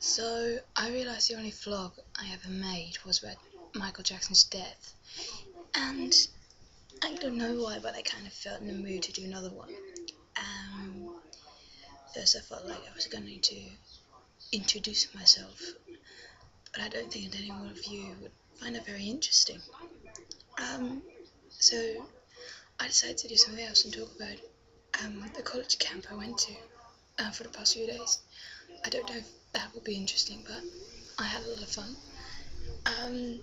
So I realised the only vlog I ever made was about Michael Jackson's death, and I don't know why, but I kind of felt in the mood to do another one. First I felt like I was going to introduce myself, but I don't think that any one of you would find it very interesting. So I decided to do something else and talk about the college camp I went to for the past few days. I don't know if that will be interesting, but I had a lot of fun. And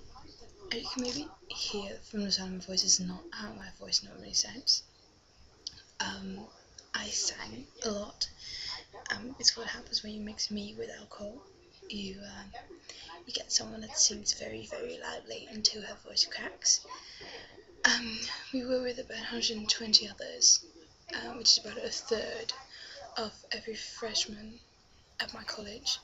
you can maybe hear from the sound of my voice is not how my voice normally sounds. I sang a lot. It's what happens when you mix meat with alcohol. You get someone that sings very, very loudly until her voice cracks. We were with about 120 others, which is about a third of every freshman at my college.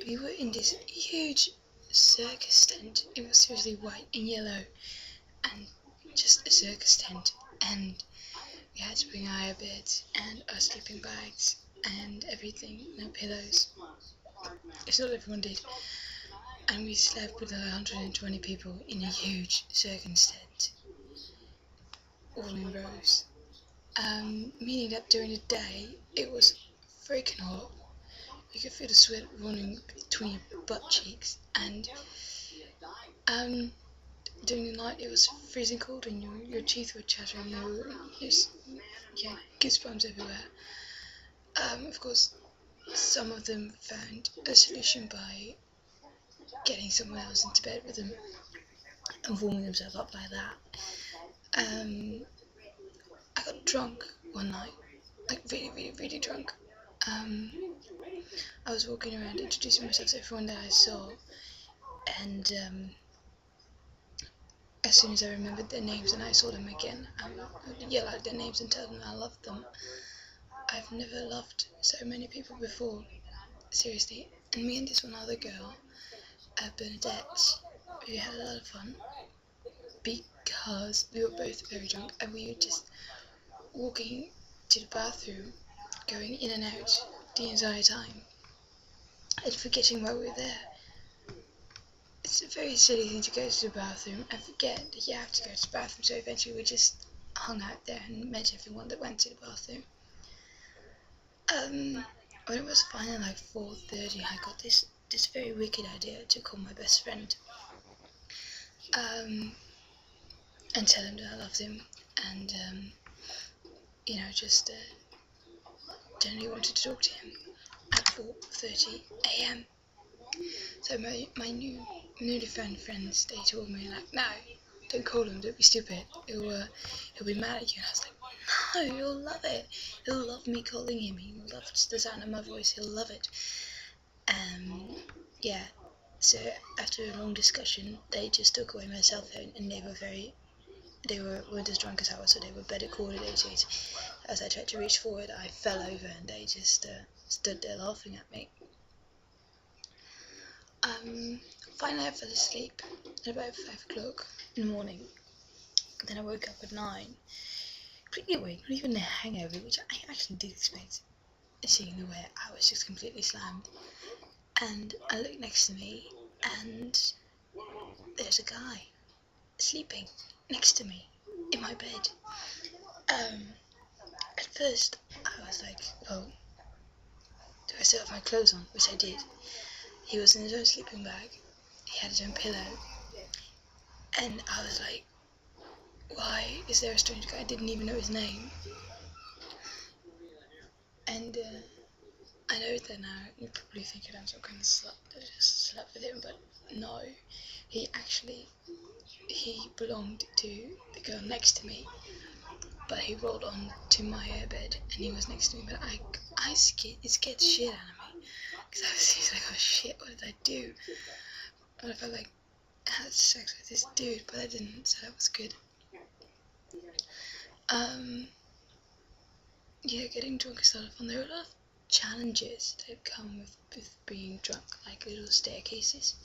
We were in this huge circus tent. It was seriously white and yellow, and just a circus tent. And we had to bring our beds and our sleeping bags and everything, no pillows. It's not everyone did. And we slept with 120 people in a huge circus tent, all in rows. Meaning that during the day it was freaking hot. You could feel the sweat running between your butt cheeks, and during the night it was freezing cold and your teeth were chattering. Yeah, goosebumps everywhere. Of course, some of them found a solution by getting someone else into bed with them and warming themselves up like that. I got drunk one night, like really, really, really drunk. I was walking around introducing myself to everyone that I saw, and as soon as I remembered their names and I saw them again, I would yell out their names and tell them I loved them. I've never loved so many people before, seriously. And me and this one other girl, Bernadette, we had a lot of fun because we were both very drunk and we were just walking to the bathroom, going in and out the entire time and forgetting why we were there. It's a very silly thing to go to the bathroom and forget that you have to go to the bathroom, so eventually we just hung out there and met everyone that went to the bathroom. When it was finally like 4:30, I got this very wicked idea to call my best friend and tell him that I loved him, and just generally wanted to talk to him at 4:30 a.m. So my newly found friends, they told me like, no, don't call him, don't be stupid, he'll be mad at you. And I was like, no, he'll love it, he'll love me calling him, he loves the sound of my voice, he'll love it. Yeah, so after a long discussion, they just took away my cell phone, and they weren't as drunk as I was, so they were better coordinated. As I tried to reach forward, I fell over and they just stood there laughing at me. Finally I fell asleep at about 5 o'clock in the morning. Then I woke up at 9, completely awake, not even a hangover, which I actually did expect, seeing the way I was just completely slammed. And I looked next to me, and there's a guy sleeping next to me in my bed. At first I was like, oh, do I still have my clothes on? Which I did. He was in his own sleeping bag, he had his own pillow, and I was like, why is there a strange guy? I didn't even know his name. And I know that now you're probably thinking I'm some kind of slut that just slept with him, but no, he belonged to the girl next to me, but he rolled on to my bed and he was next to me. But it scared the shit out of me, because I was like, oh shit, what did I do? What if I had sex with this dude? But I didn't, so that was good. Yeah, getting drunk is a lot of fun. There are a lot of challenges that come with being drunk, like little staircases.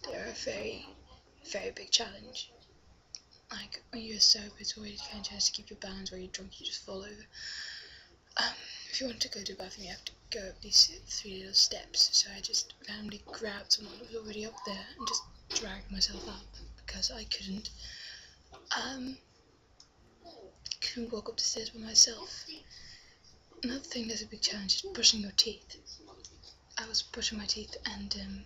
They're a very, very big challenge. Like when you're sober, it's always kind of chance to keep your balance. Where you're drunk, you just fall over. if you want to go to the bathroom, you have to go up these 3 little steps. So I just randomly grabbed someone who was already up there and just dragged myself up because I couldn't walk up the stairs by myself. Another thing that's a big challenge is brushing your teeth. I was brushing my teeth and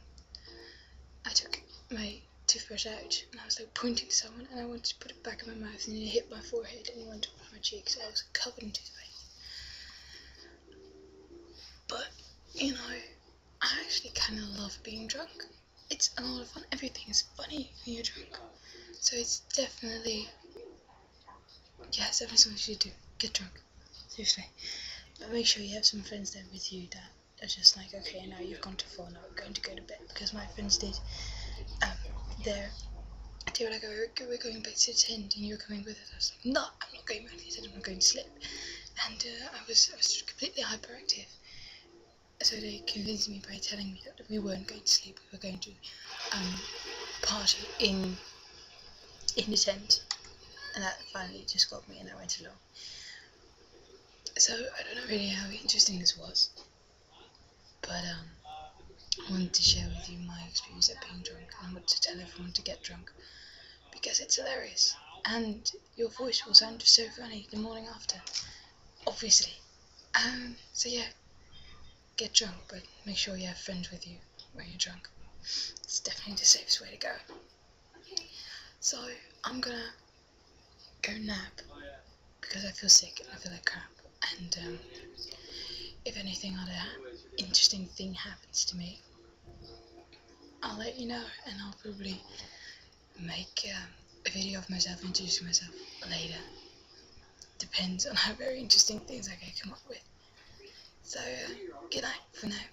I took my toothbrush out and I was like pointing to someone and I wanted to put it back in my mouth and it hit my forehead and it went up my cheeks, so I was covered in toothpaste. But, you know, I actually kind of love being drunk. It's a lot of fun. Everything is funny when you're drunk. So it's definitely, yeah, it's definitely something you should do. Get drunk. Seriously. But make sure you have some friends there with you that are just like, okay, now you've gone too far, now we're going to go to bed. Because my friends did. They were like, oh, we're going back to the tent and you're coming with us. I was like, no, I'm not going back to the tent, I'm not going to sleep. And I was completely hyperactive. So they convinced me by telling me that we weren't going to sleep, we were going to party in the tent. And that finally just got me and I went along. So I don't know really how interesting this was. But I wanted to share with you my experience at being drunk, and I wanted to tell everyone to get drunk because it's hilarious and your voice will sound so funny the morning after, obviously. So yeah, get drunk, but make sure you have friends with you when you're drunk. It's definitely the safest way to go. So I'm gonna go nap because I feel sick and I feel like crap, and if anything other interesting thing happens to me, I'll let you know, and I'll probably make a video of myself introducing myself later. Depends on how very interesting things I can come up with. So good night for now.